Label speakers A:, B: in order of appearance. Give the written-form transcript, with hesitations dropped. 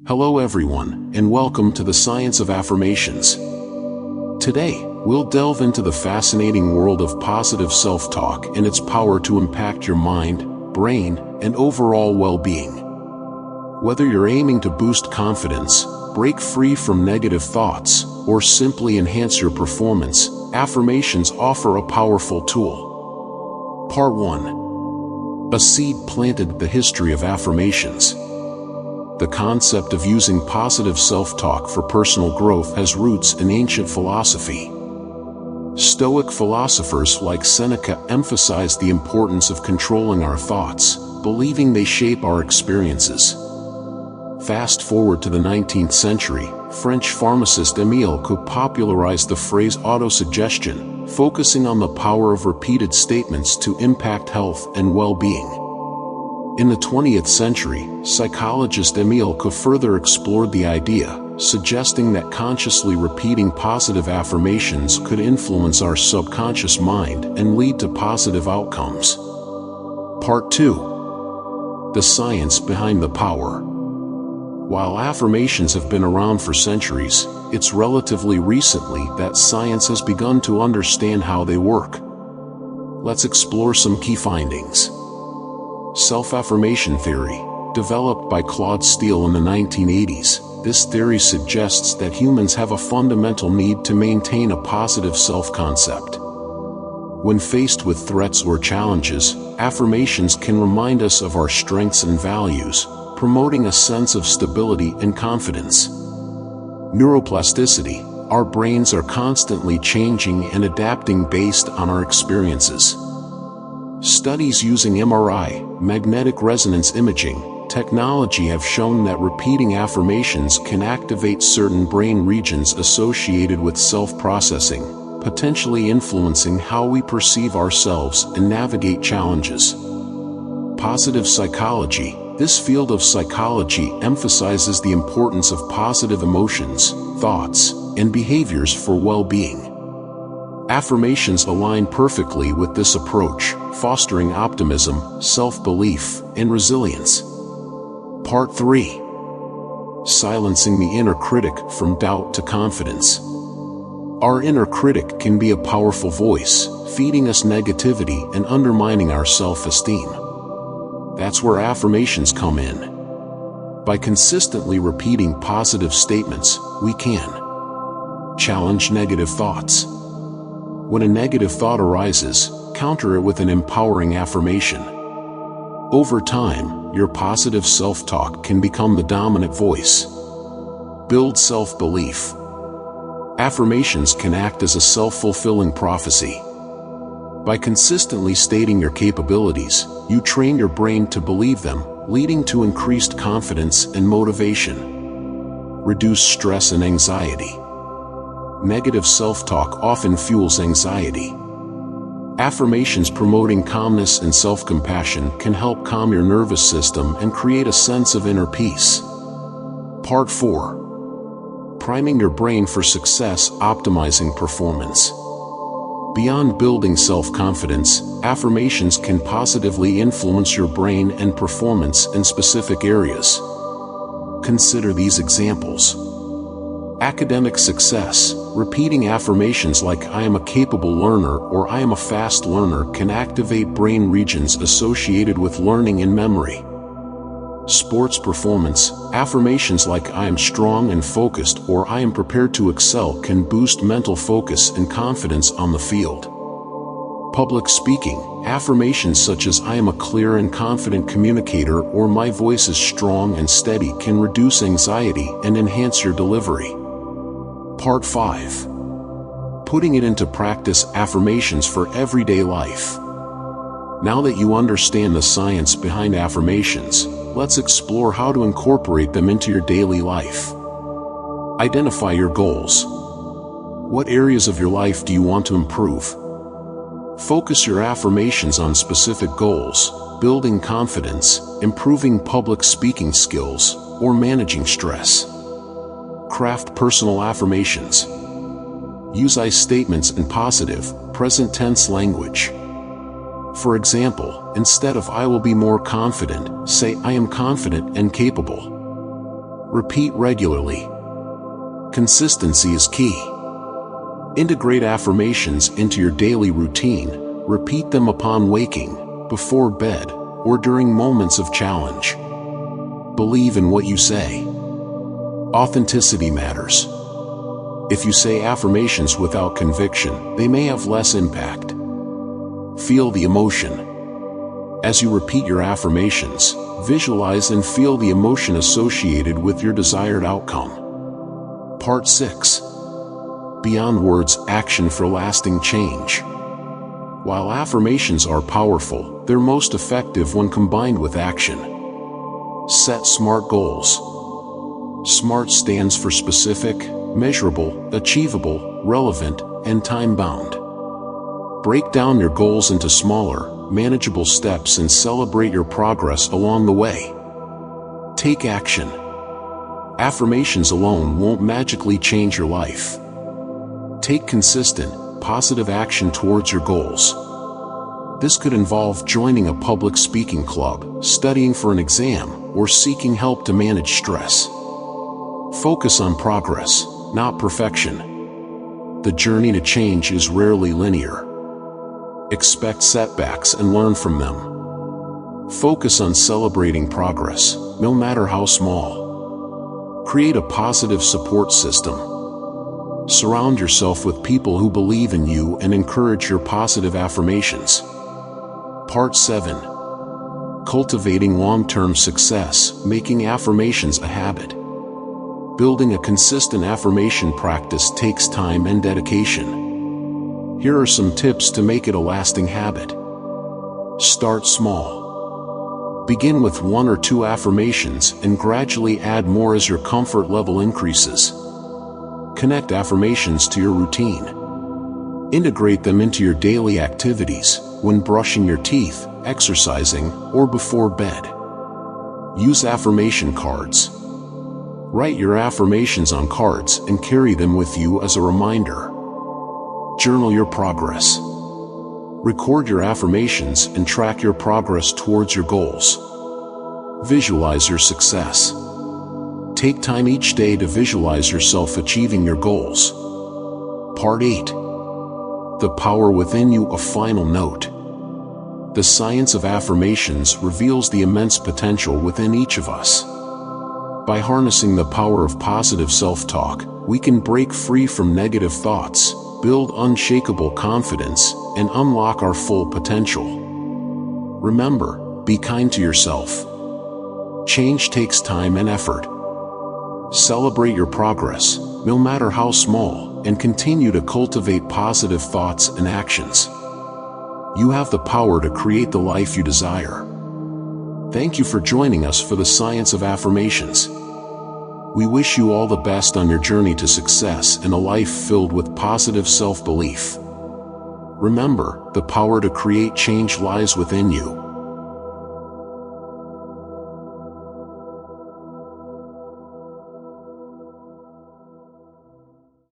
A: Hello everyone, and welcome to the Science of Affirmations. Today, we'll delve into the fascinating world of positive self-talk and its power to impact your mind, brain, and overall well-being. Whether you're aiming to boost confidence, break free from negative thoughts, or simply enhance your performance, affirmations offer a powerful tool. Part 1. A seed planted: the history of affirmations. The concept of using positive self-talk for personal growth has roots in ancient philosophy. Stoic philosophers like Seneca emphasized the importance of controlling our thoughts, believing they shape our experiences. Fast forward to the 19th century, French pharmacist Émile Cook popularized the phrase autosuggestion, focusing on the power of repeated statements to impact health and well-being. In the 20th century, psychologist Émile Cook further explored the idea, suggesting that consciously repeating positive affirmations could influence our subconscious mind and lead to positive outcomes. Part 2. The science behind the power. While affirmations have been around for centuries, it's relatively recently that science has begun to understand how they work. Let's explore some key findings. Self-affirmation theory, developed by Claude Steele in the 1980s, this theory suggests that humans have a fundamental need to maintain a positive self-concept. When faced with threats or challenges, affirmations can remind us of our strengths and values, promoting a sense of stability and confidence. Neuroplasticity, our brains are constantly changing and adapting based on our experiences. Studies using MRI, magnetic resonance imaging, technology have shown that repeating affirmations can activate certain brain regions associated with self-processing, potentially influencing how we perceive ourselves and navigate challenges. Positive psychology. This field of psychology emphasizes the importance of positive emotions, thoughts, and behaviors for well-being. Affirmations align perfectly with this approach, fostering optimism, self-belief, and resilience. Part 3. Silencing the inner critic: from doubt to confidence. Our inner critic can be a powerful voice, feeding us negativity and undermining our self-esteem. That's where affirmations come in. By consistently repeating positive statements, we can challenge negative thoughts. When a negative thought arises, counter it with an empowering affirmation. Over time, your positive self-talk can become the dominant voice. Build self-belief. Affirmations can act as a self-fulfilling prophecy. By consistently stating your capabilities, you train your brain to believe them, leading to increased confidence and motivation. Reduce stress and anxiety. Negative self-talk often fuels anxiety. Affirmations promoting calmness and self-compassion can help calm your nervous system and create a sense of inner peace. Part 4. Priming your brain for success: optimizing performance. Beyond building self-confidence, affirmations can positively influence your brain and performance in specific areas. Consider these examples. Academic success. Repeating affirmations like "I am a capable learner" or "I am a fast learner" can activate brain regions associated with learning and memory. Sports performance. Affirmations like "I am strong and focused" or "I am prepared to excel" can boost mental focus and confidence on the field. Public speaking. Affirmations such as "I am a clear and confident communicator" or "My voice is strong and steady" can reduce anxiety and enhance your delivery. Part 5. Putting it into practice: affirmations for everyday life. Now that you understand the science behind affirmations, let's explore how to incorporate them into your daily life. Identify your goals. What areas of your life do you want to improve? Focus your affirmations on specific goals: building confidence, improving public speaking skills, or managing stress. Craft personal affirmations. Use I statements in positive, present tense language. For example, instead of "I will be more confident," say "I am confident and capable." Repeat regularly. Consistency is key. Integrate affirmations into your daily routine. Repeat them upon waking, before bed, or during moments of challenge. Believe in what you say. Authenticity matters. If you say affirmations without conviction, they may have less impact. Feel the emotion. As you repeat your affirmations, visualize and feel the emotion associated with your desired outcome. Part 6. Beyond words, action for lasting change. While affirmations are powerful, they're most effective when combined with action. Set SMART goals. SMART stands for specific, measurable, achievable, relevant, and time-bound. Break down your goals into smaller, manageable steps and celebrate your progress along the way. Take action. Affirmations alone won't magically change your life. Take consistent, positive action towards your goals. This could involve joining a public speaking club, studying for an exam, or seeking help to manage stress. Focus on progress, not perfection. The journey to change is rarely linear. Expect setbacks and learn from them. Focus on celebrating progress, no matter how small. Create a positive support system. Surround yourself with people who believe in you and encourage your positive affirmations. Part 7. Cultivating long-term success, making affirmations a habit. Building a consistent affirmation practice takes time and dedication. Here are some tips to make it a lasting habit. Start small. Begin with 1 or 2 affirmations and gradually add more as your comfort level increases. Connect affirmations to your routine. Integrate them into your daily activities, when brushing your teeth, exercising, or before bed. Use affirmation cards. Write your affirmations on cards and carry them with you as a reminder. Journal your progress. Record your affirmations and track your progress towards your goals. Visualize your success. Take time each day to visualize yourself achieving your goals. Part 8. The power within you. A final note. The science of affirmations reveals the immense potential within each of us. By harnessing the power of positive self-talk, we can break free from negative thoughts, build unshakable confidence, and unlock our full potential. Remember, be kind to yourself. Change takes time and effort. Celebrate your progress, no matter how small, and continue to cultivate positive thoughts and actions. You have the power to create the life you desire. Thank you for joining us for the Science of Affirmations. We wish you all the best on your journey to success and a life filled with positive self-belief. Remember, the power to create change lies within you.